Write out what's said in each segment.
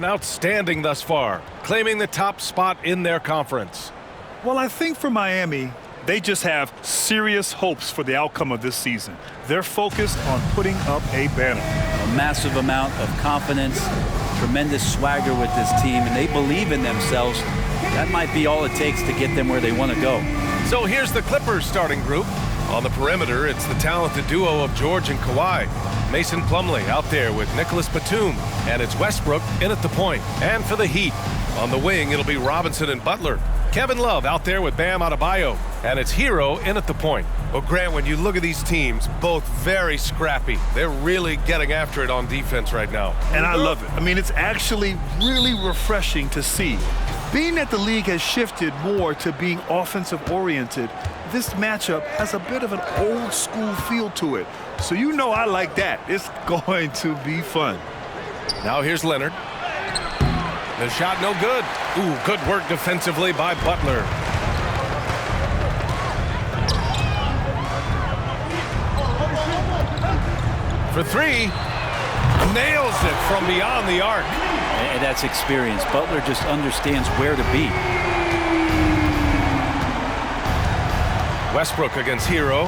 Outstanding thus far, claiming the top spot in their conference. Well, I think for Miami, they just have serious hopes for the outcome of this season. They're focused on putting up a banner. A massive amount of confidence, tremendous swagger with this team, and they believe in themselves. That might be all it takes to get them where they want to go. So here's the Clippers starting group. On the perimeter, it's the talented duo of George and Kawhi. Mason Plumlee out there with Nicholas Batum, and it's Westbrook in at the point. And for the Heat, on the wing, it'll be Robinson and Butler. Kevin Love out there with Bam Adebayo, and it's Hero in at the point. Well, Grant, when you look at these teams, both very scrappy. They're really getting after it on defense right now. And I love it. I mean, it's actually really refreshing to see. Being that the league has shifted more to being offensive-oriented, this matchup has a bit of an old-school feel to it. So you know I like that. It's going to be fun. Now here's Leonard. The shot no good. Ooh, good work defensively by Butler. For three, nails it from beyond the arc. And that's experience. Butler just understands where to be. Westbrook against Hero.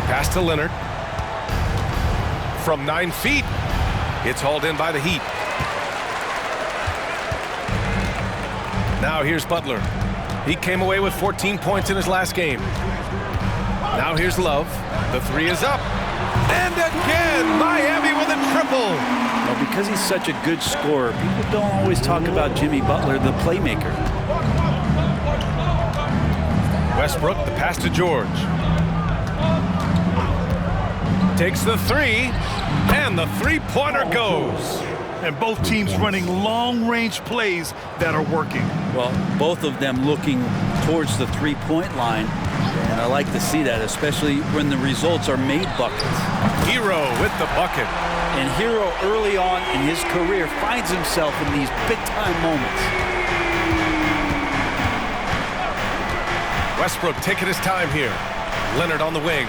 Pass to Leonard. From 9 feet, it's hauled in by the Heat. Now here's Butler. He came away with 14 points in his last game. Now here's Love. The three is up. And again, Miami with a triple. Well, because he's such a good scorer, people don't always talk about Jimmy Butler, the playmaker. Westbrook, the pass to George. Takes the three, and the three-pointer goes. And both teams running long-range plays that are working. Well, both of them looking towards the three-point line. And I like to see that, especially when the results are made buckets. Hero with the bucket. And Hero early on in his career finds himself in these big-time moments. Westbrook taking his time here. Leonard on the wing.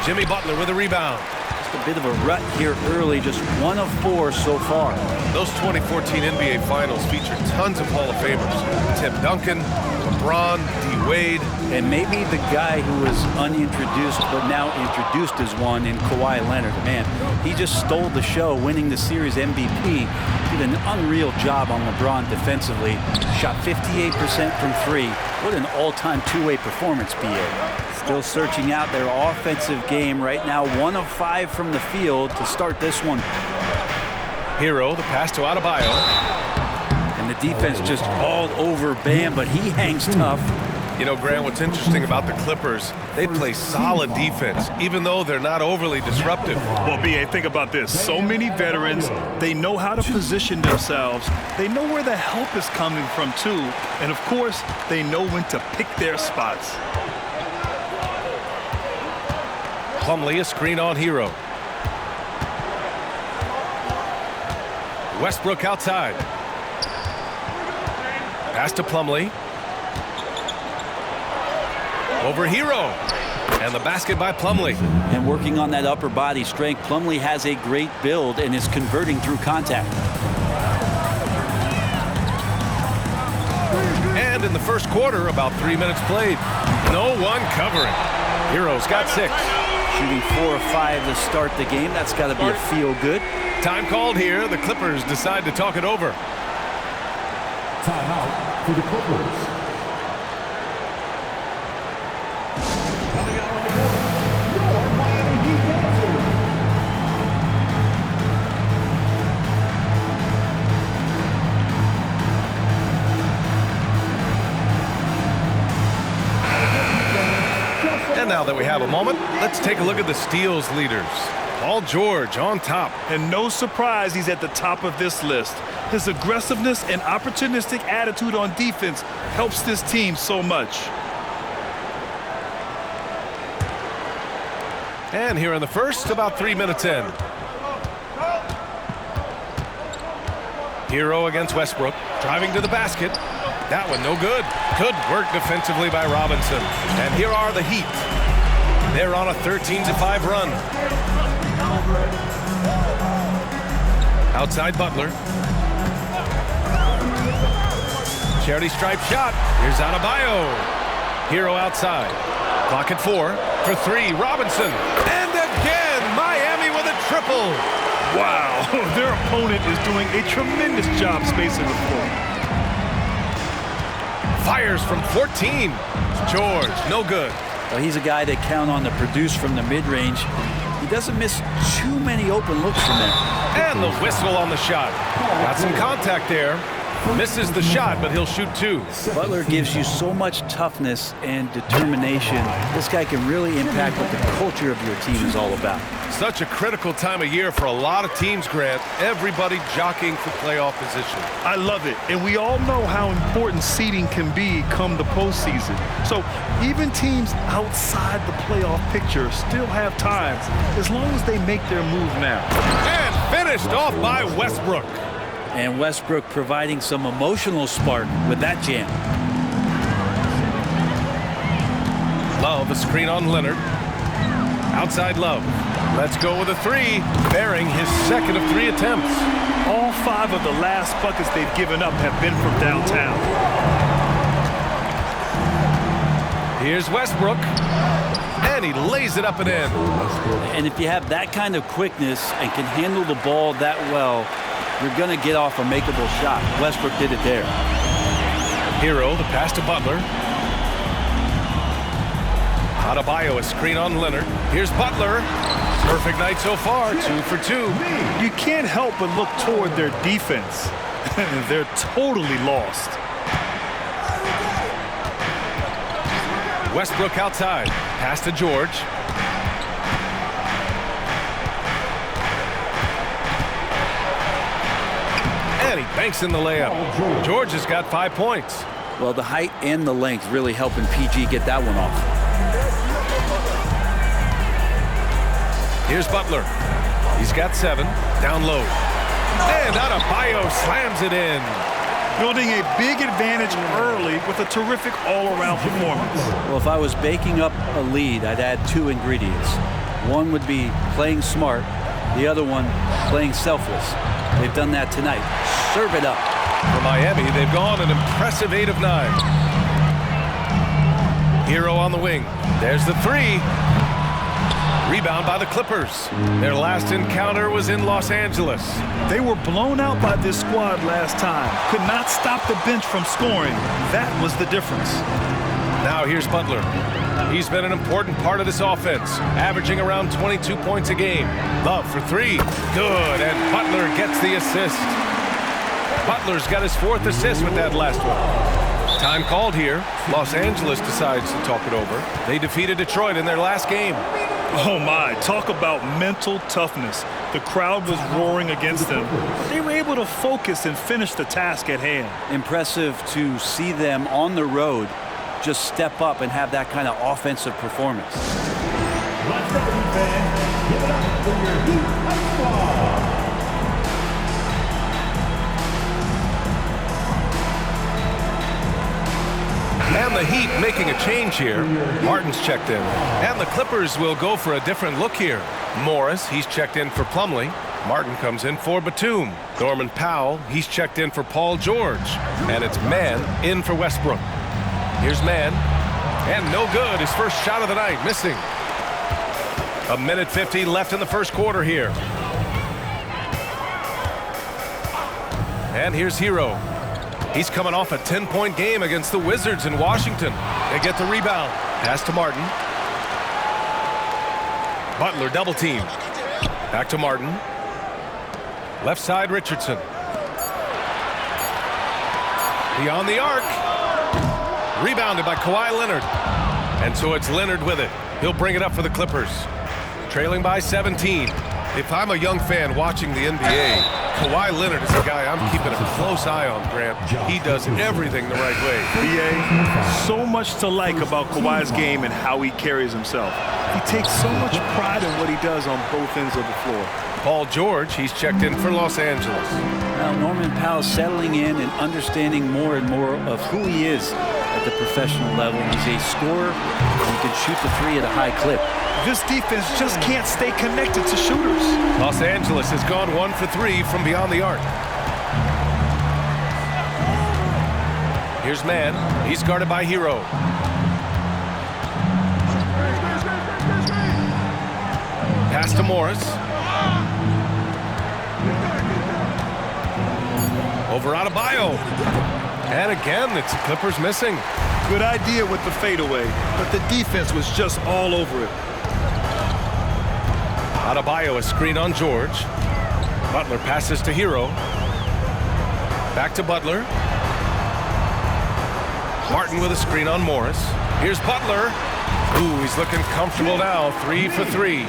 Jimmy Butler with a rebound. Just a bit of a rut here early, just 1 of 4 so far. Those 2014 NBA Finals featured tons of Hall of Famers. Tim Duncan, LeBron, D. Wade. And maybe the guy who was unintroduced but now introduced as one in Kawhi Leonard. Man, he just stole the show, winning the series MVP. Did an unreal job on LeBron defensively. Shot 58% from 3. What an all-time two-way performance, BA. Still searching out their offensive game right now. 1 of 5 from the field to start this one. Hero, the pass to Adebayo. And the defense just all over Bam, but he hangs tough. You know, Grant, what's interesting about the Clippers, they play solid defense, even though they're not overly disruptive. Well, B.A., think about this. So many veterans, they know how to position themselves. They know where the help is coming from, too. And, of course, they know when to pick their spots. Plumlee, a screen on Hero. Westbrook outside. Pass to Plumlee. Over Hero. And the basket by Plumlee. And working on that upper body strength, Plumlee has a great build and is converting through contact. And in the first quarter, about 3 minutes played. No one covering. Hero's got 6. Shooting 4 of 5 to start the game. That's got to be a feel-good. Time called here. The Clippers decide to talk it over. Timeout for the Clippers. And now that we have a moment, let's take a look at the steals leaders. Paul George on top. And no surprise he's at the top of this list. His aggressiveness and opportunistic attitude on defense helps this team so much. And here in the first, about 3 minutes in. Hero against Westbrook, driving to the basket. That one no good. Good work defensively by Robinson. And here are the Heat. They're on a 13-5 run. Outside Butler. Charity stripe shot. Here's Adebayo. Hero outside. Clock at 4. For 3, Robinson. And again, Miami with a triple. Wow, their opponent is doing a tremendous job spacing the floor. Fires from 14. George, no good. Well, he's a guy they count on to produce from the mid-range. He doesn't miss too many open looks from there. And the whistle on the shot. Got some contact there. Misses the shot, but he'll shoot 2. Butler gives you so much toughness and determination. This guy can really impact what the culture of your team is all about. Such a critical time of year for a lot of teams, Grant. Everybody jockeying for playoff position. I love it, and we all know how important seeding can be come the postseason. So even teams outside the playoff picture still have time as long as they make their move now. And finished off by Westbrook. And Westbrook providing some emotional spark with that jam. Love, a screen on Leonard. Outside Love. Let's go with a 3, bearing his second of 3 attempts. All 5 of the last buckets they've given up have been from downtown. Here's Westbrook. And he lays it up and in. And if you have that kind of quickness and can handle the ball that well, you're going to get off a makeable shot. Westbrook did it there. Hero, the pass to Butler. Adebayo, a screen on Leonard. Here's Butler. Perfect night so far, 2 for 2. You can't help but look toward their defense. They're totally lost. Westbrook outside. Pass to George. And he banks in the layup. George has got 5 points. Well, the height and the length really helping PG get that one off. Here's Butler. He's got 7. Down low. And Adebayo slams it in. Building a big advantage early with a terrific all-around performance. Well, if I was baking up a lead, I'd add 2 ingredients. One would be playing smart. The other one, playing selfless. They've done that tonight. Serve it up. For Miami, they've gone an impressive 8 of 9. Hero on the wing. There's the 3. Rebound by the Clippers. Their last encounter was in Los Angeles. They were blown out by this squad last time. Could not stop the bench from scoring. That was the difference. Now here's Butler. He's been an important part of this offense, averaging around 22 points a game. Love for 3. Good, and Butler gets the assist. Butler's got his 4th assist with that last one. Time called here. Los Angeles decides to talk it over. They defeated Detroit in their last game. Oh my, talk about mental toughness. The crowd was roaring against them. They were able to focus and finish the task at hand. Impressive to see them on the road just step up and have that kind of offensive performance. Give it up for your Heat Ice Squad. And the Heat making a change here. Martin's checked in. And the Clippers will go for a different look here. Morris, he's checked in for Plumlee. Martin comes in for Batum. Norman Powell, he's checked in for Paul George. And it's Mann in for Westbrook. Here's Mann. And no good. His first shot of the night, missing. 1:50 left in the first quarter here. And here's Hero. He's coming off a 10-point game against the Wizards in Washington. They get the rebound. Pass to Martin. Butler double team. Back to Martin. Left side Richardson. Beyond the arc. Rebounded by Kawhi Leonard. And so it's Leonard with it. He'll bring it up for the Clippers. Trailing by 17. If I'm a young fan watching the NBA, Kawhi Leonard is a guy I'm keeping a close eye on, Grant. He does everything the right way. BA, so much to like about Kawhi's game and how he carries himself. He takes so much pride in what he does on both ends of the floor. Paul George, he's checked in for Los Angeles. Now Norman Powell settling in and understanding more and more of who he is at the professional level. He's a scorer who can shoot the three at a high clip. This defense just can't stay connected to shooters. Los Angeles has gone 1 for 3 from beyond the arc. Here's Mann. He's guarded by Hero. Pass to Morris. Over Adebayo. And again, it's the Clippers missing. Good idea with the fadeaway, but the defense was just all over it. Adebayo, a screen on George. Butler passes to Hero. Back to Butler. Martin with a screen on Morris. Here's Butler. Ooh, he's looking comfortable now. 3 for 3.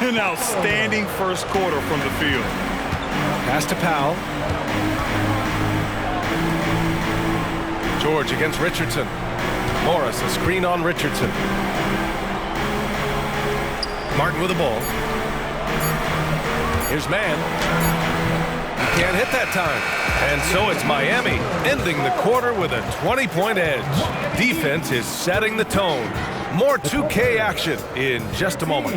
An outstanding first quarter from the field. Pass to Powell. George against Richardson. Morris, a screen on Richardson. Martin with the ball. Here's Mann. He can't hit that time. And so it's Miami ending the quarter with a 20-point edge. Defense is setting the tone. More 2K action in just a moment.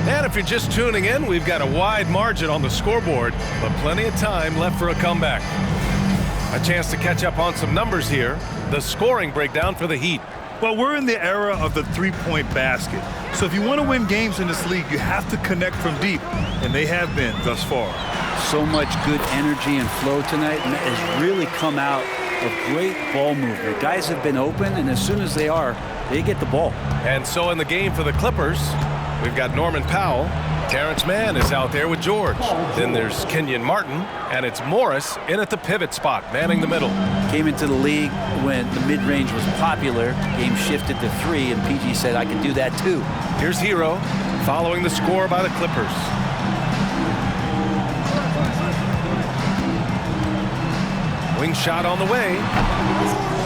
And if you're just tuning in, we've got a wide margin on the scoreboard, but plenty of time left for a comeback. A chance to catch up on some numbers here. The scoring breakdown for the Heat. Well, we're in the era of the three-point basket. So if you want to win games in this league, you have to connect from deep, and they have been thus far. So much good energy and flow tonight, and it has really come out of great ball movement. Guys have been open, and as soon as they are, they get the ball. And so in the game for the Clippers, we've got Norman Powell. Terrence Mann is out there with George. Then there's Kenyon Martin, and it's Morris in at the pivot spot, manning the middle. Came into the league when the mid-range was popular. Game shifted to 3, and PG said, I can do that too. Here's Hero following the score by the Clippers. Wing shot on the way.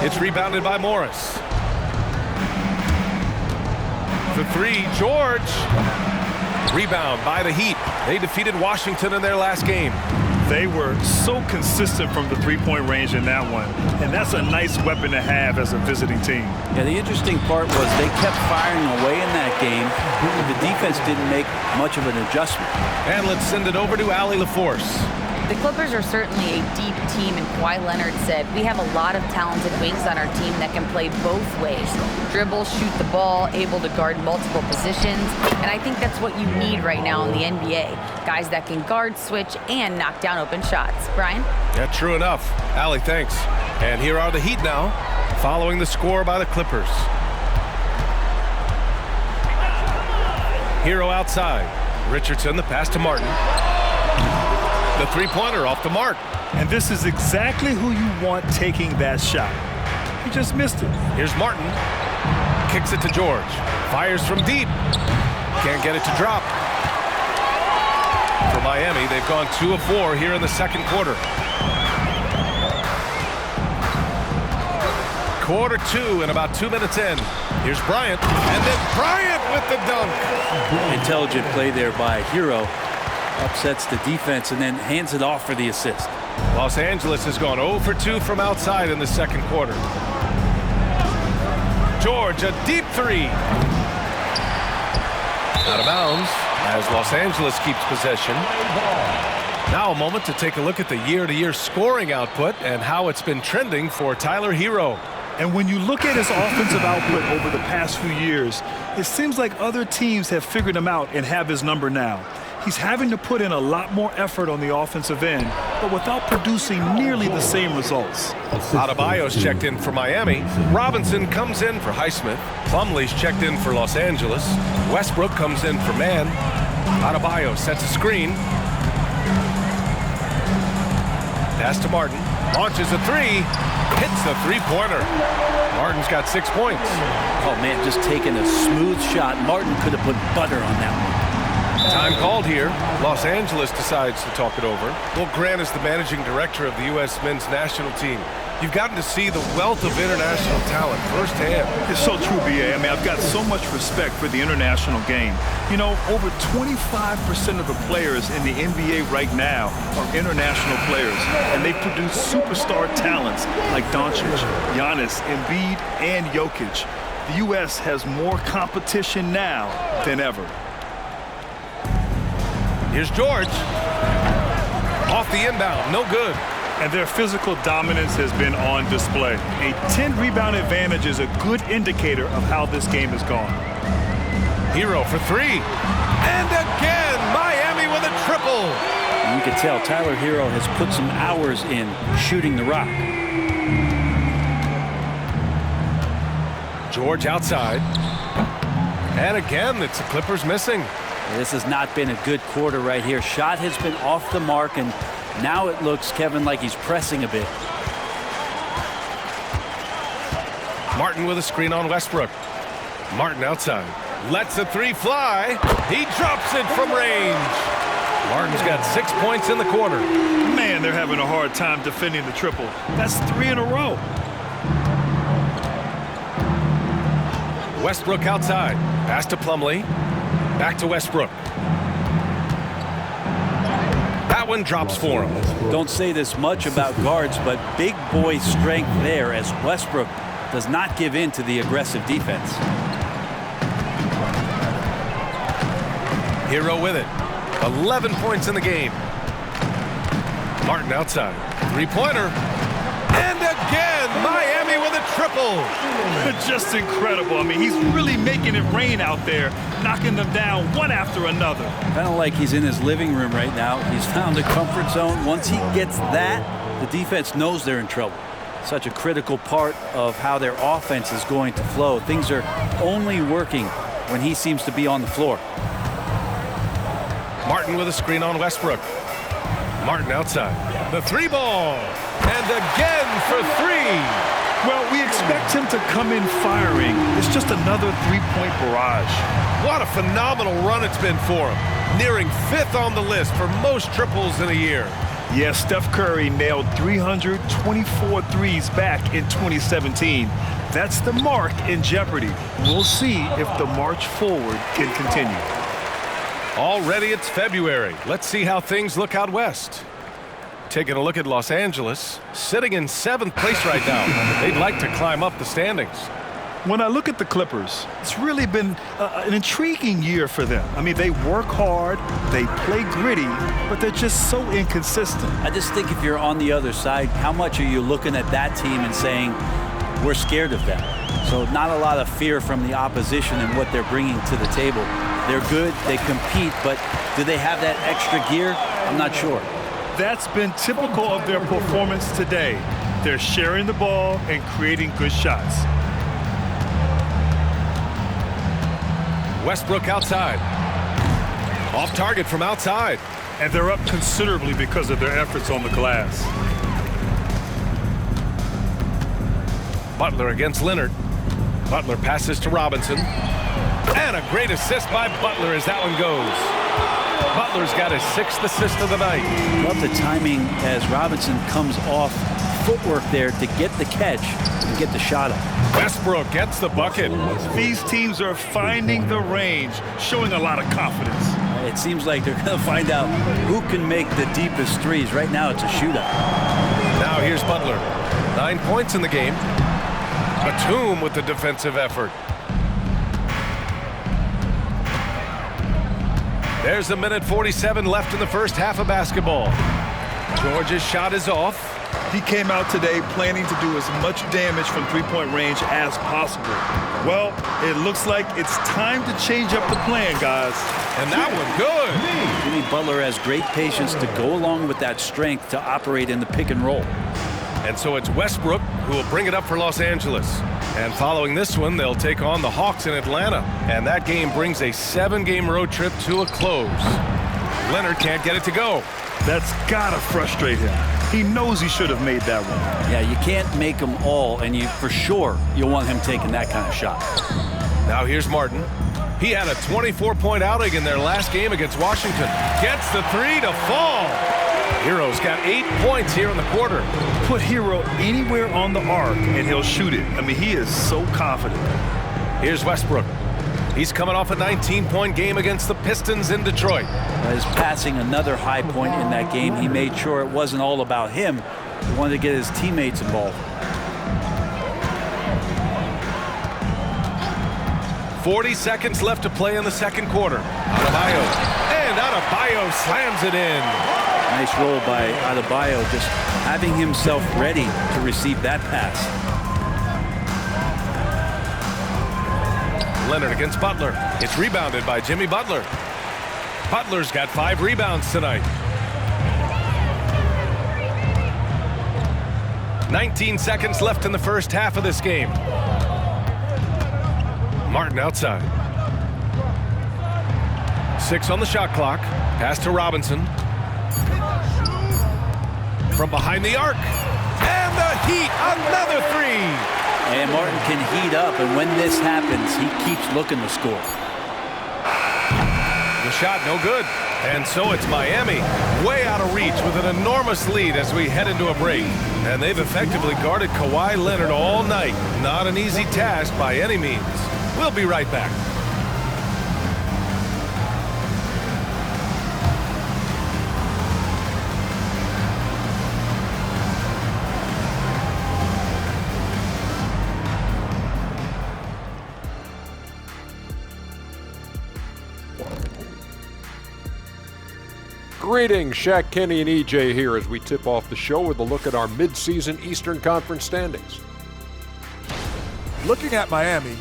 It's rebounded by Morris. For 3, George. Rebound by the Heat. They defeated Washington in their last game. They were so consistent from the three-point range in that one, and that's a nice weapon to have as a visiting team. Yeah, the interesting part was they kept firing away in that game. The defense didn't make much of an adjustment. And let's send it over to Allie LaForce. The Clippers are certainly a deep team, and Kawhi Leonard said, we have a lot of talented wings on our team that can play both ways. Dribble, shoot the ball, able to guard multiple positions, and I think that's what you need right now in the NBA. Guys that can guard, switch, and knock down open shots. Brian? Yeah, true enough. Allie, thanks. And here are the Heat now, following the score by the Clippers. Hero outside. Richardson, the pass to Martin. The three-pointer off the mark. And this is exactly who you want taking that shot. He just missed it. Here's Martin. Kicks it to George. Fires from deep. Can't get it to drop. For Miami, they've gone 2 of 4 here in the second quarter. Quarter 2 and about 2 minutes in. Here's Bryant. And then Bryant with the dunk. Intelligent play there by Hero. Upsets the defense and then hands it off for the assist. Los Angeles has gone 0 for 2 from outside in the second quarter. George, a deep 3. Out of bounds as Los Angeles keeps possession. Now a moment to take a look at the year-to-year scoring output and how it's been trending for Tyler Hero. And when you look at his offensive output over the past few years, it seems like other teams have figured him out and have his number now. He's having to put in a lot more effort on the offensive end, but without producing nearly the same results. Adebayo's checked in for Miami. Robinson comes in for Highsmith. Plumlee's checked in for Los Angeles. Westbrook comes in for Mann. Adebayo sets a screen. Pass to Martin. Launches a three. Hits the three-pointer. Martin's got 6 points. Oh, man, just taking a smooth shot. Martin could have put butter on that one. Time called here. Los Angeles decides to talk it over. Will Grant is the managing director of the U.S. men's national team. You've gotten to see the wealth of international talent firsthand. It's so true, B.A. I mean, I've got so much respect for the international game. You know, over 25% of the players in the NBA right now are international players, and they produce superstar talents like Doncic, Giannis, Embiid, and Jokic. The U.S. has more competition now than ever. Here's George. Off the inbound, no good. And their physical dominance has been on display. A 10-rebound advantage is a good indicator of how this game has gone. Hero for three. And again, Miami with a triple. You can tell Tyler Hero has put some hours in shooting the rock. George outside. And again, it's the Clippers missing. This has not been a good quarter right here. Shot has been off the mark, and now it looks, Kevin, like he's pressing a bit. Martin with a screen on Westbrook. Martin outside. Lets the three fly. He drops it from range. Martin's got 6 points in the quarter. Man, they're having a hard time defending the triple. That's 3 in a row. Westbrook outside. Pass to Plumlee. Back to Westbrook. That one drops for him. Don't say this much about guards, but big boy strength there as Westbrook does not give in to the aggressive defense. Hero with it. 11 points in the game. Martin outside. Three-pointer. And again, Miami with a triple. Just incredible. I mean, he's really making it rain out there, knocking them down one after another. Kind of like he's in his living room right now. He's found a comfort zone. Once he gets that, the defense knows they're in trouble. Such a critical part of how their offense is going to flow. Things are only working when he seems to be on the floor. Martin with a screen on Westbrook. Martin outside. The three ball. And again for three. Well, we expect him to come in firing. It's just another three-point barrage. What a phenomenal run it's been for him. Nearing 5th on the list for most triples in a year. Yes, Steph Curry nailed 324 threes back in 2017. That's the mark in jeopardy. We'll see if the march forward can continue. Already it's February. Let's see how things look out west. Taking a look at Los Angeles, sitting in 7th place right now. They'd like to climb up the standings. When I look at the Clippers, it's really been an intriguing year for them. I mean, they work hard, they play gritty, but they're just so inconsistent. I just think if you're on the other side, how much are you looking at that team and saying, we're scared of them? So not a lot of fear from the opposition and what they're bringing to the table. They're good, they compete, but do they have that extra gear? I'm not sure. That's been typical of their performance today. They're sharing the ball and creating good shots. Westbrook outside. Off target from outside. And they're up considerably because of their efforts on the glass. Butler against Leonard. Butler passes to Robinson. And a great assist by Butler as that one goes. Butler's got his 6th assist of the night. Love the timing as Robinson comes off footwork there to get the catch and get the shot up. Westbrook gets the bucket. These teams are finding the range, showing a lot of confidence. It seems like they're going to find out who can make the deepest threes. Right now it's a shootout. Now here's Butler. 9 points in the game. Batum with the defensive effort. There's 1:47 left in the first half of basketball. George's shot is off. He came out today planning to do as much damage from three-point range as possible. Well, it looks like it's time to change up the plan, guys. And that one good. Jimmy Butler has great patience to go along with that strength to operate in the pick and roll. And so it's Westbrook who will bring it up for Los Angeles. And following this one, they'll take on the Hawks in Atlanta. And that game brings a 7-game road trip to a close. Leonard can't get it to go. That's gotta frustrate him. He knows he should have made that one. Yeah, you can't make them all, and for sure you'll want him taking that kind of shot. Now here's Martin. He had a 24-point outing in their last game against Washington. Gets the three to fall. Hero's got 8 points here in the quarter. Put Hero anywhere on the arc and he'll shoot it. I mean, he is so confident. Here's Westbrook. He's coming off a 19-point game against the Pistons in Detroit. His passing, another high point in that game. He made sure it wasn't all about him. He wanted to get his teammates involved. 40 seconds left to play in the second quarter. Adebayo. And Adebayo slams it in. Nice roll by Adebayo, just having himself ready to receive that pass. Leonard against Butler. It's rebounded by Jimmy Butler. Butler's got 5 rebounds tonight. 19 seconds left in the first half of this game. Martin outside. 6 on the shot clock. Pass to Robinson. From behind the arc. And the Heat, another three. And Martin can heat up, and when this happens, he keeps looking to score. The shot no good. And so it's Miami, way out of reach with an enormous lead as we head into a break. And they've effectively guarded Kawhi Leonard all night. Not an easy task by any means. We'll be right back. Greetings, Shaq, Kenny, and EJ here as we tip off the show with a look at our mid-season Eastern Conference standings. Looking at Miami,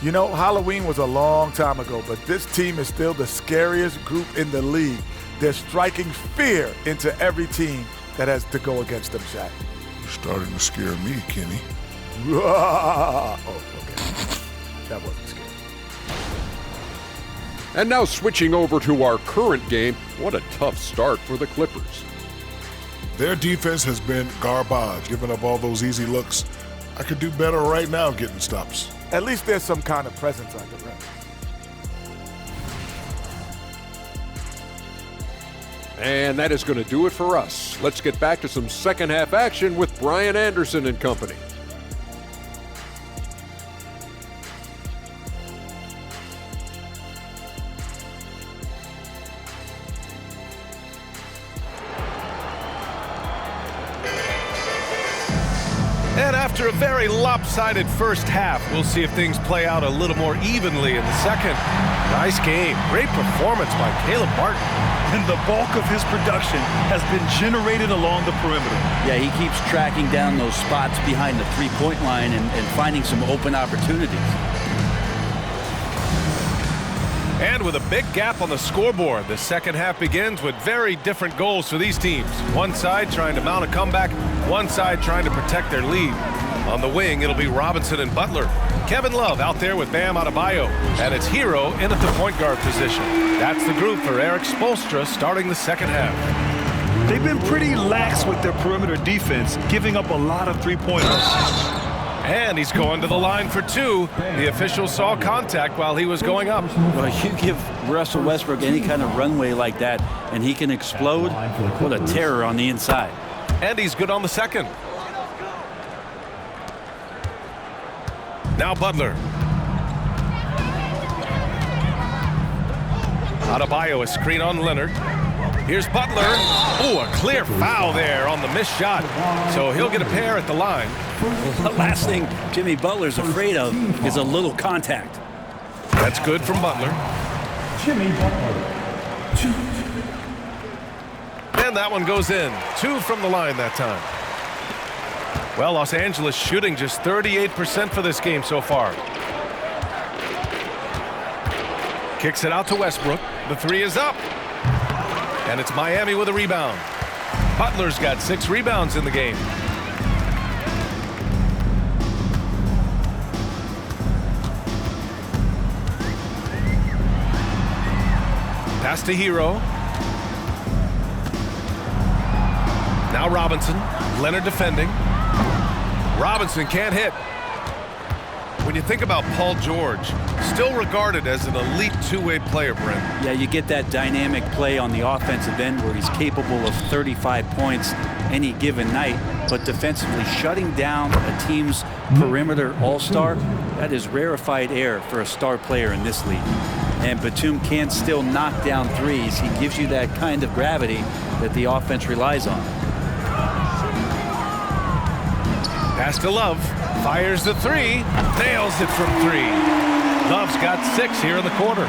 you know, Halloween was a long time ago, but this team is still the scariest group in the league. They're striking fear into every team that has to go against them, Shaq. You're starting to scare me, Kenny. Oh, okay. That wasn't scary. And now switching over to our current game, what a tough start for the Clippers. Their defense has been garbage, giving up all those easy looks. I could do better right now getting stops. At least there's some kind of presence on the rim. And that is going to do it for us. Let's get back to some second half action with Brian Anderson and company. And after a very lopsided first half, we'll see if things play out a little more evenly in the second. Nice game. Great performance by Caleb Martin. And the bulk of his production has been generated along the perimeter. Yeah, he keeps tracking down those spots behind the three-point line and finding some open opportunities. And with a big gap on the scoreboard, the second half begins with very different goals for these teams. One side trying to mount a comeback, one side trying to protect their lead. On the wing, it'll be Robinson and Butler. Kevin Love out there with Bam Adebayo, and it's Hero in at the point guard position. That's the group for Eric Spoelstra starting the second half. They've been pretty lax with their perimeter defense, giving up a lot of three-pointers. And he's going to the line for 2. The official saw contact while he was going up. Well, you give Russell Westbrook any kind of runway like that, and he can explode. What a terror on the inside. And he's good on the second. Now Butler. Adebayo, a screen on Leonard. Here's Butler. Oh, a clear foul there on the missed shot. So he'll get a pair at the line. The last thing Jimmy Butler's afraid of is a little contact. That's good from Butler. Jimmy Butler. And that one goes in. 2 from the line that time. Well, Los Angeles shooting just 38% for this game so far. Kicks it out to Westbrook. The three is up. And it's Miami with a rebound. Butler's got 6 rebounds in the game. Pass to Hero. Now Robinson. Leonard defending. Robinson can't hit. When you think about Paul George, still regarded as an elite two-way player, Brent. Yeah, you get that dynamic play on the offensive end where he's capable of 35 points any given night, but defensively shutting down a team's perimeter all-star, that is rarefied air for a star player in this league. And Batum can still knock down threes. He gives you that kind of gravity that the offense relies on. Pass to Love. Fires the three. Nails it from 3. Love's got 6 here in the quarter.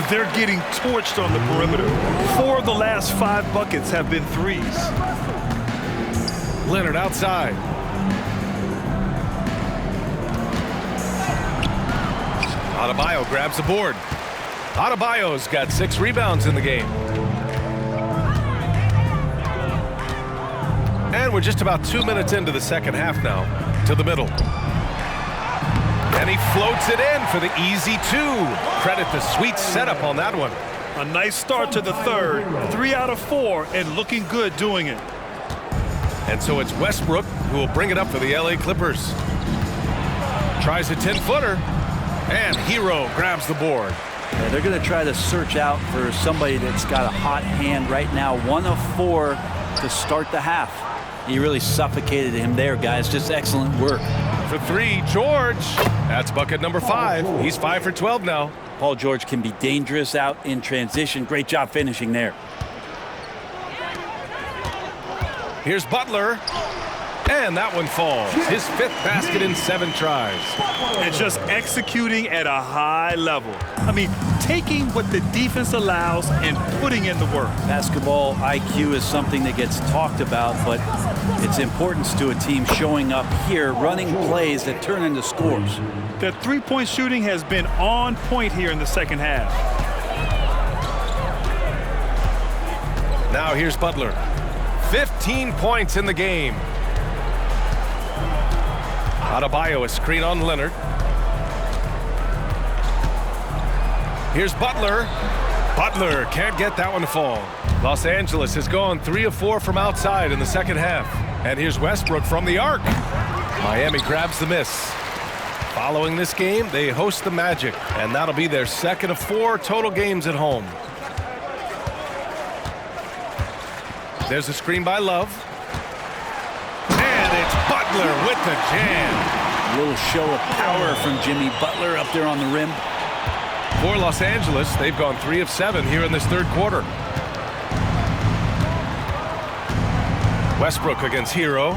They're getting torched on the perimeter. 4 of the last 5 buckets have been threes. Leonard outside. Adebayo grabs the board. Adebayo's got 6 rebounds in the game. And we're just about 2 minutes into the second half now. To the middle. And he floats it in for the easy 2. Credit the sweet setup on that one. A nice start to the third. 3 out of 4 and looking good doing it. And so it's Westbrook who will bring it up for the LA Clippers. Tries a 10-footer. And Hero grabs the board. Yeah, they're going to try to search out for somebody that's got a hot hand right now. 1 of 4 to start the half. He really suffocated him there, guys. Just excellent work. For 3, George. That's bucket number 5. He's 5 for 12 now. Paul George can be dangerous out in transition. Great job finishing there. Here's Butler. And that one falls. His 5th basket in 7 tries. And just executing at a high level. I mean, taking what the defense allows and putting in the work. Basketball IQ is something that gets talked about, but its importance to a team showing up here, running plays that turn into scores. The three-point shooting has been on point here in the second half. Now here's Butler. 15 points in the game. Adebayo, a screen on Leonard. Here's Butler. Butler can't get that one to fall. Los Angeles has gone 3 of 4 from outside in the second half. And here's Westbrook from the arc. Miami grabs the miss. Following this game, they host the Magic, and that'll be their 2nd of 4 total games at home. There's a screen by Love. And it's Butler with the jam. A little show of power from Jimmy Butler up there on the rim. For Los Angeles, they've gone 3 of 7 here in this third quarter. Westbrook against Hero.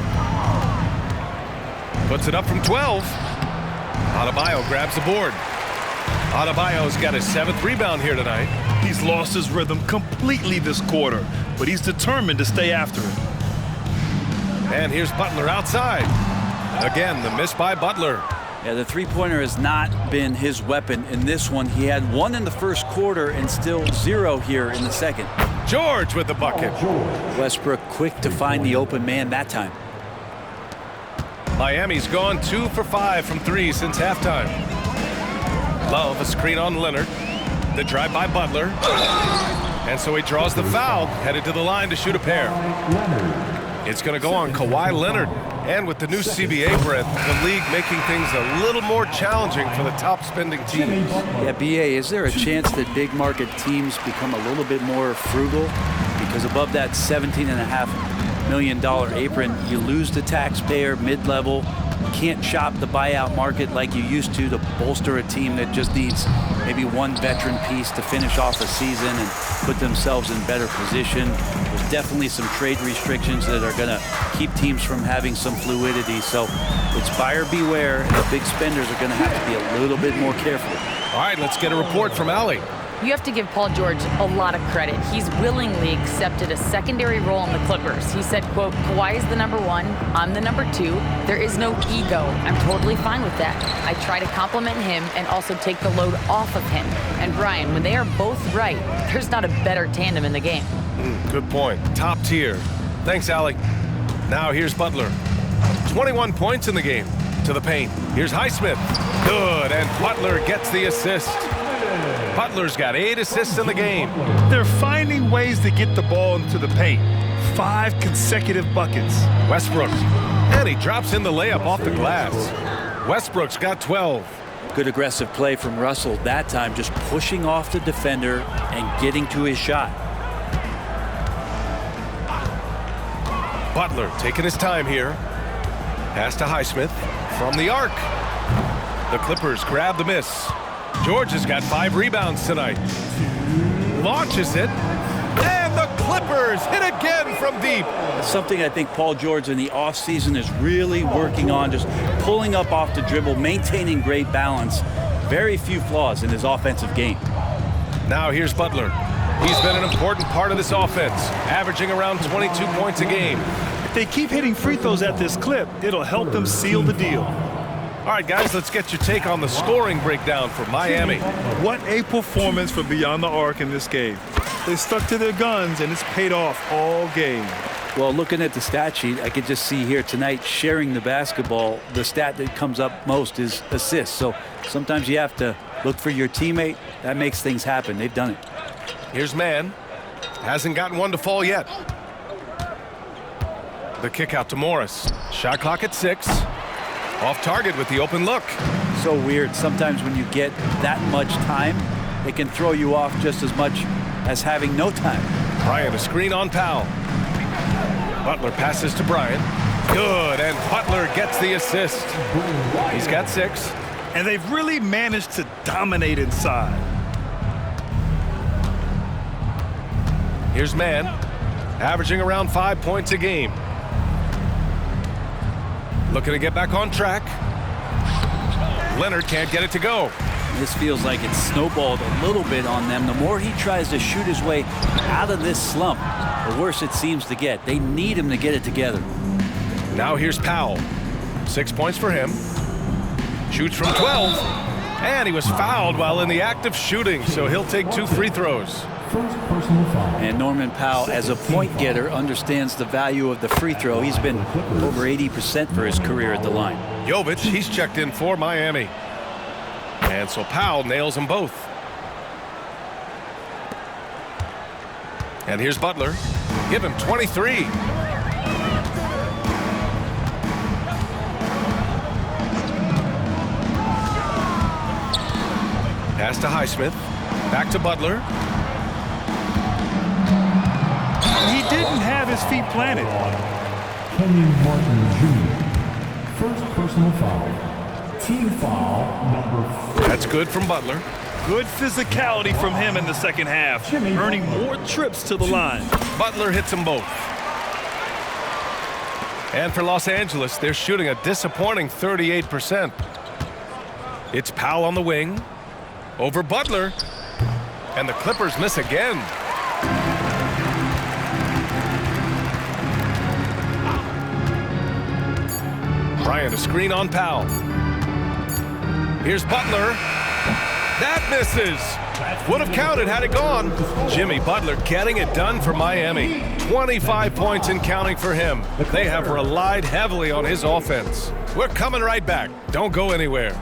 Puts it up from 12. Adebayo grabs the board. Adebayo's got his 7th rebound here tonight. He's lost his rhythm completely this quarter, but he's determined to stay after it. And here's Butler outside. Again, the miss by Butler. Yeah, the three-pointer has not been his weapon in this one. He had 1 in the first quarter and still 0 here in the second. George with the bucket. Westbrook quick to find the open man that time. Miami's gone 2 for 5 from 3 since halftime. Love, a screen on Leonard. The drive by Butler. And so he draws the foul, headed to the line to shoot a pair. It's going to go on Kawhi Leonard. And with the new CBA, Brett, the league making things a little more challenging for the top spending teams. Yeah, BA, is there a chance that big market teams become a little bit more frugal? Because above that $17.5 million apron, you lose the taxpayer mid-level. You can't shop the buyout market like you used to bolster a team that just needs maybe one veteran piece to finish off a season and put themselves in better position. There's definitely some trade restrictions that are going to keep teams from having some fluidity. So it's buyer beware, and the big spenders are going to have to be a little bit more careful. All right, let's get a report from Allie. You have to give Paul George a lot of credit. He's willingly accepted a secondary role in the Clippers. He said, quote, Kawhi is the number 1, I'm the number 2. There is no ego. I'm totally fine with that. I try to compliment him and also take the load off of him. And Brian, when they are both right, there's not a better tandem in the game. Good point. Top tier. Thanks, Allie. Now here's Butler. 21 points in the game. To the paint. Here's Highsmith. Good, and Butler gets the assist. Butler's got 8 assists in the game. They're finding ways to get the ball into the paint. 5 consecutive buckets. Westbrook. And he drops in the layup off the glass. Westbrook's got 12. Good aggressive play from Russell that time, just pushing off the defender and getting to his shot. Butler taking his time here. Pass to Highsmith from the arc. The Clippers grab the miss. George has got 5 rebounds tonight. Launches it. And the Clippers hit again from deep. Something I think Paul George in the offseason is really working on, just pulling up off the dribble, maintaining great balance. Very few flaws in his offensive game. Now here's Butler. He's been an important part of this offense, averaging around 22 points a game. If they keep hitting free throws at this clip, it'll help them seal the deal. All right, guys, let's get your take on the scoring breakdown for Miami. What a performance for Beyond the Arc in this game. They stuck to their guns, and it's paid off all game. Well, looking at the stat sheet, I could just see here tonight sharing the basketball. The stat that comes up most is assists. So sometimes you have to look for your teammate. That makes things happen. They've done it. Here's Mann. Hasn't gotten one to fall yet. The kick out to Morris. Shot clock at 6. Off target with the open look. So weird. Sometimes when you get that much time, it can throw you off just as much as having no time. Bryant, a screen on Powell. Butler passes to Bryant. Good, and Butler gets the assist. He's got 6. And they've really managed to dominate inside. Here's Mann, averaging around 5 points a game. Looking to get back on track. Leonard can't get it to go. This feels like it's snowballed a little bit on them. The more he tries to shoot his way out of this slump, the worse it seems to get. They need him to get it together. Now here's Powell. 6 points for him. Shoots from 12. And he was fouled while in the act of shooting, so he'll take 2 free throws. First personal foul. And Norman Powell, as a point getter, understands the value of the free throw. He's been over 80% for his career at the line. Jovic, he's checked in for Miami. And so Powell nails them both. And here's Butler. Give him 23. Pass to Highsmith. Back to Butler. He didn't have his feet planted. Kenyon Martin Jr. First personal foul. Team foul number 4. That's good from Butler. Good physicality from him in the second half, earning more trips to the line. Butler hits them both. And for Los Angeles, they're shooting a disappointing 38%. It's Powell on the wing. Over Butler. And the Clippers miss again. Bryant, a screen on Powell. Here's Butler. That misses. Would have counted had it gone. Jimmy Butler getting it done for Miami. 25 points and counting for him. They have relied heavily on his offense. We're coming right back. Don't go anywhere.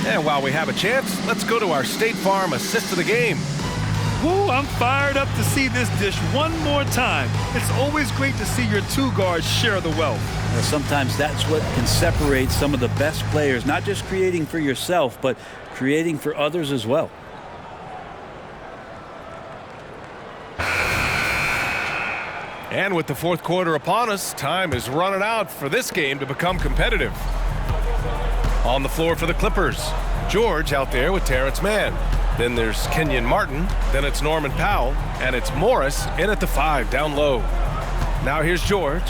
And while we have a chance, let's go to our State Farm assist of the game. Woo, I'm fired up to see this dish one more time. It's always great to see your 2 guards share the wealth. Sometimes that's what can separate some of the best players, not just creating for yourself, but creating for others as well. And with the fourth quarter upon us, time is running out for this game to become competitive. On the floor for the Clippers, George out there with Terrence Mann. Then there's Kenyon Martin, then it's Norman Powell, and it's Morris in at the 5 down low. Now here's George.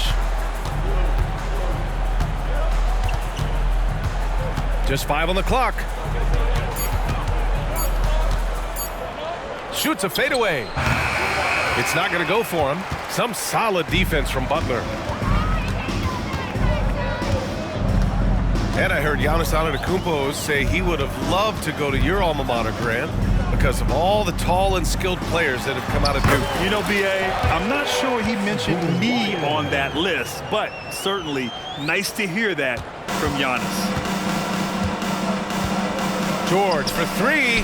Just 5 on the clock. Shoots a fadeaway. It's not going to go for him. Some solid defense from Butler. And I heard Giannis Antetokounmpo say he would have loved to go to your alma mater, Grant, because of all the tall and skilled players that have come out of Duke. You know, B.A., I'm not sure he mentioned me on that list, but certainly nice to hear that from Giannis. George for 3.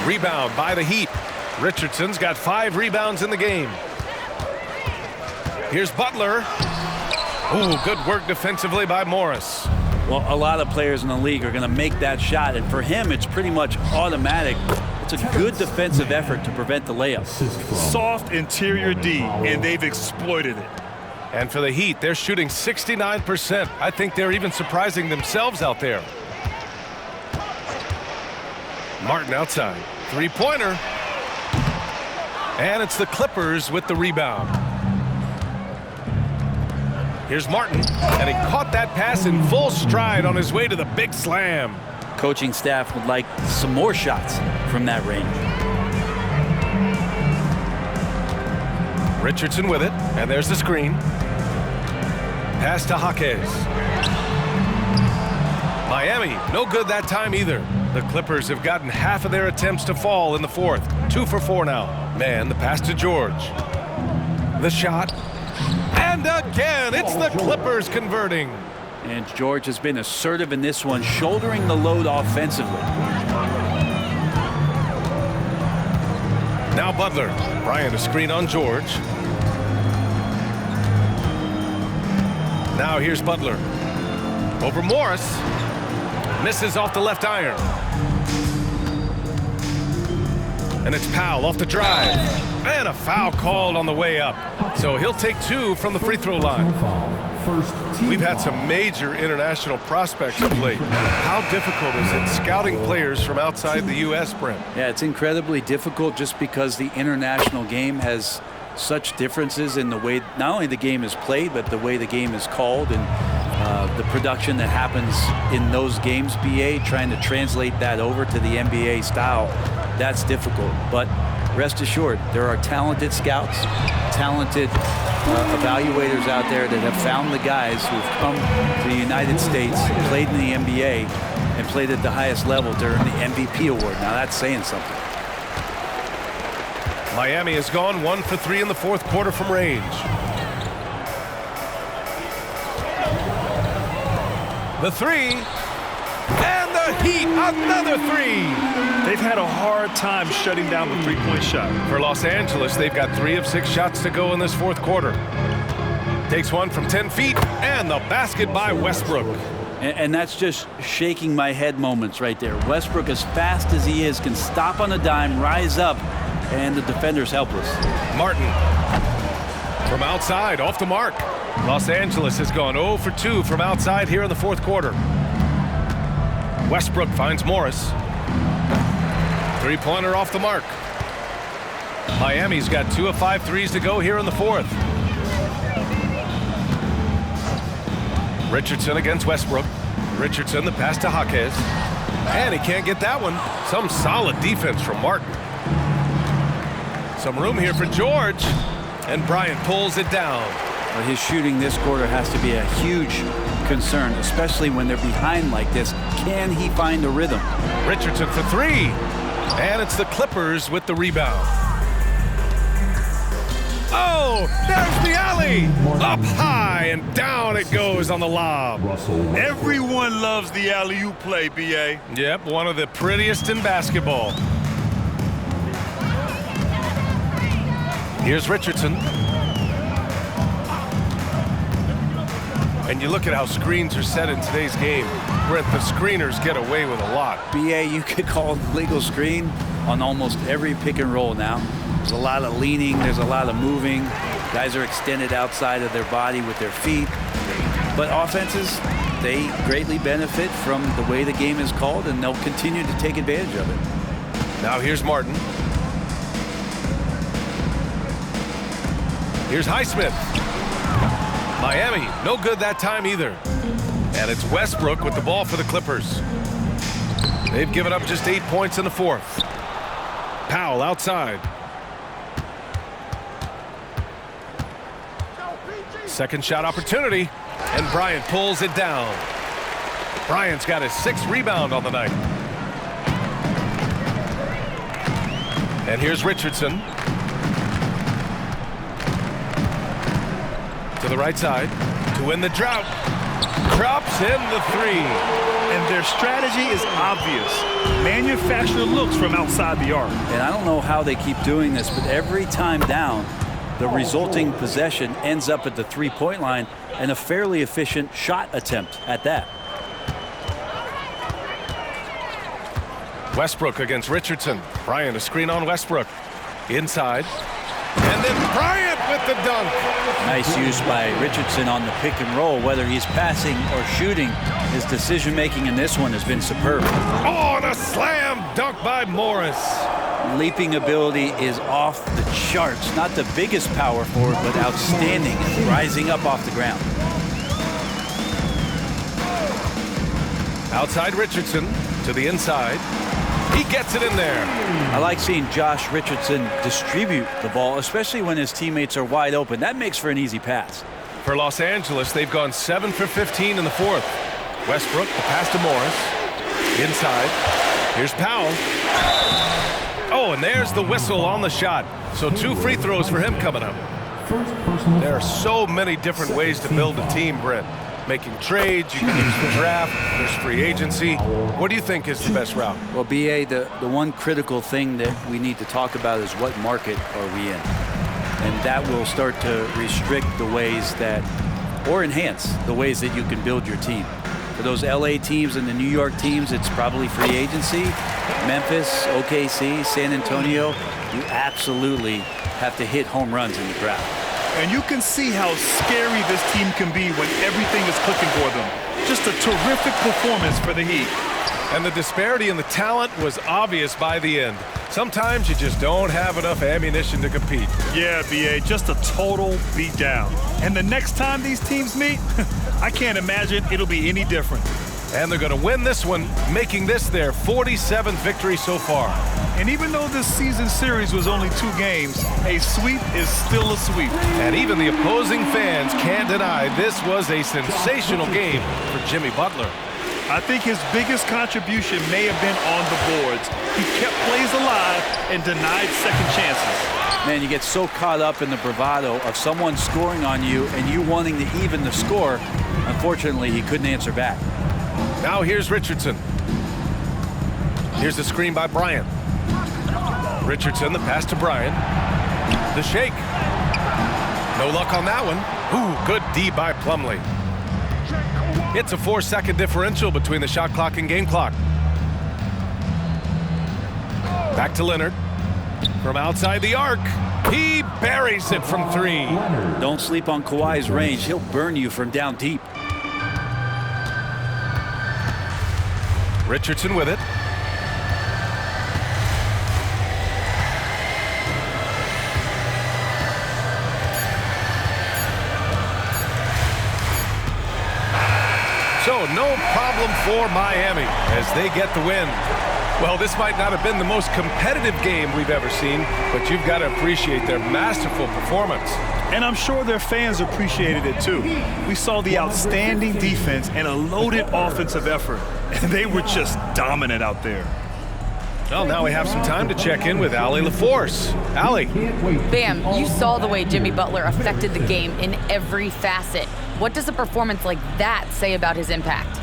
Rebound by the Heat. Richardson's got 5 rebounds in the game. Here's Butler. Ooh, good work defensively by Morris. Well, a lot of players in the league are going to make that shot, and for him, it's pretty much automatic. It's a good defensive effort to prevent the layup. Soft interior D, and they've exploited it. And for the Heat, they're shooting 69%. I think they're even surprising themselves out there. Martin outside. Three-pointer. And it's the Clippers with the rebound. Here's Martin, and he caught that pass in full stride on his way to the big slam. Coaching staff would like some more shots from that range. Richardson with it, and there's the screen. Pass to Jaquez. Miami, no good that time either. The Clippers have gotten half of their attempts to fall in the fourth. 2 for 4 now. Man, the pass to George. The shot. And again, it's the Clippers converting. And George has been assertive in this one, shouldering the load offensively. Now Butler. Bryant a screen on George. Now here's Butler. Over Morris. Misses off the left iron. And it's Powell off the drive. And a foul called on the way up. So he'll take 2 from the free throw line. We've had some major international prospects of late. How difficult is it scouting players from outside the U.S., Brent? Yeah, it's incredibly difficult just because the international game has such differences in the way not only the game is played, but the way the game is called and the production that happens in those games, BA, trying to translate that over to the NBA style, that's difficult. But rest assured, there are talented scouts, talented evaluators out there that have found the guys who've come to the United States, played in the NBA, and played at the highest level during the MVP award. Now that's saying something. Miami has gone 1 for 3 in the fourth quarter from range. The 3. And the Heat, another 3. They've had a hard time shutting down the three-point shot. For Los Angeles, they've got 3 of 6 shots to go in this fourth quarter. Takes one from 10 feet, and the basket by Westbrook. And that's just shaking my head moments right there. Westbrook, as fast as he is, can stop on a dime, rise up, and the defender's helpless. Martin from outside, off the mark. Los Angeles has gone 0 for 2 from outside here in the fourth quarter. Westbrook finds Morris. Three-pointer off the mark. Miami's got 2 of 5 threes to go here in the fourth. Richardson against Westbrook. Richardson, the pass to Jaquez. And he can't get that one. Some solid defense from Martin. Some room here for George. And Bryant pulls it down. But his shooting this quarter has to be a huge concern, especially when they're behind like this. Can he find a rhythm? Richardson for 3. And it's the Clippers with the rebound. Oh, there's the alley. Up high and down it goes on the lob. Everyone loves the alley-oop play, B.A. Yep, one of the prettiest in basketball. Here's Richardson. And you look at how screens are set in today's game. Brent, the screeners get away with a lot. BA, you could call it legal screen on almost every pick and roll now. There's a lot of leaning, there's a lot of moving. Guys are extended outside of their body with their feet. But offenses, they greatly benefit from the way the game is called, and they'll continue to take advantage of it. Now here's Martin. Here's Highsmith. Miami, no good that time either. And it's Westbrook with the ball for the Clippers. They've given up just 8 points in the fourth. Powell outside. Second shot opportunity, and Bryant pulls it down. Bryant's got his 6th rebound on the night. And here's Richardson. To the right side to win the drought. Drops in the 3. And their strategy is obvious. Manufacture looks from outside the arc. And I don't know how they keep doing this, but every time down, the resulting possession ends up at the three-point line, and a fairly efficient shot attempt at that. Westbrook against Richardson. Bryant a screen on Westbrook. Inside. And then Bryant with the dunk. Nice use by Richardson on the pick and roll. Whether he's passing or shooting, his decision-making in this one has been superb. Oh, and a slam dunk by Morris. Leaping ability is off the charts. Not the biggest power forward, but outstanding, rising up off the ground. Outside Richardson to the inside. He gets it in there. I like seeing Josh Richardson distribute the ball, especially when his teammates are wide open. That makes for an easy pass. For Los Angeles, they've gone 7 for 15 in the fourth. Westbrook, the pass to Morris. Inside. Here's Powell. Oh, and there's the whistle on the shot. So 2 free throws for him coming up. There are so many different ways to build a team, Brent. Making trades, you can use the draft, there's free agency. What do you think is the best route? Well, B.A., the one critical thing that we need to talk about is what market are we in? And that will start to restrict the ways that, or enhance the ways that you can build your team. For those L.A. teams and the New York teams, it's probably free agency. Memphis, OKC, San Antonio, you absolutely have to hit home runs in the draft. And you can see how scary this team can be when everything is clicking for them. Just a terrific performance for the Heat. And the disparity in the talent was obvious by the end. Sometimes you just don't have enough ammunition to compete. Yeah, B.A., just a total beatdown. And the next time these teams meet, I can't imagine it'll be any different. And they're going to win this one, making this their 47th victory so far. And even though this season series was only 2 games, a sweep is still a sweep. And even the opposing fans can't deny this was a sensational game for Jimmy Butler. I think his biggest contribution may have been on the boards. He kept plays alive and denied second chances. Man, you get so caught up in the bravado of someone scoring on you and you wanting to even the score. Unfortunately, he couldn't answer back. Now here's Richardson. Here's the screen by Bryant. Richardson, the pass to Bryant. The shake. No luck on that one. Ooh, good D by Plumlee. It's a 4-second differential between the shot clock and game clock. Back to Leonard. From outside the arc, he buries it from 3. Don't sleep on Kawhi's range. He'll burn you from down deep. Richardson with it. So no problem for Miami as they get the win. Well, this might not have been the most competitive game we've ever seen, but you've got to appreciate their masterful performance. And I'm sure their fans appreciated it too. We saw the outstanding defense and a loaded offensive effort, and they were just dominant out there. Well, now we have some time to check in with Allie LaForce. Allie. Bam, you saw the way Jimmy Butler affected the game in every facet. What does a performance like that say about his impact?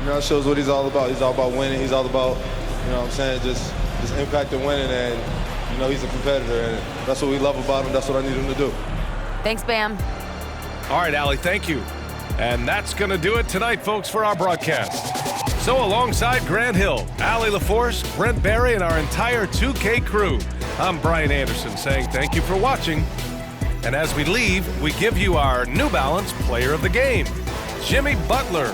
You know, it shows what he's all about. He's all about winning. He's all about, you know what I'm saying, just impact and winning. And, you know, he's a competitor. And that's what we love about him. That's what I need him to do. Thanks, Bam. All right, Allie, thank you. And that's going to do it tonight, folks, for our broadcast. So alongside Grant Hill, Allie LaForce, Brent Barry, and our entire 2K crew, I'm Brian Anderson saying thank you for watching. And as we leave, we give you our New Balance Player of the Game, Jimmy Butler.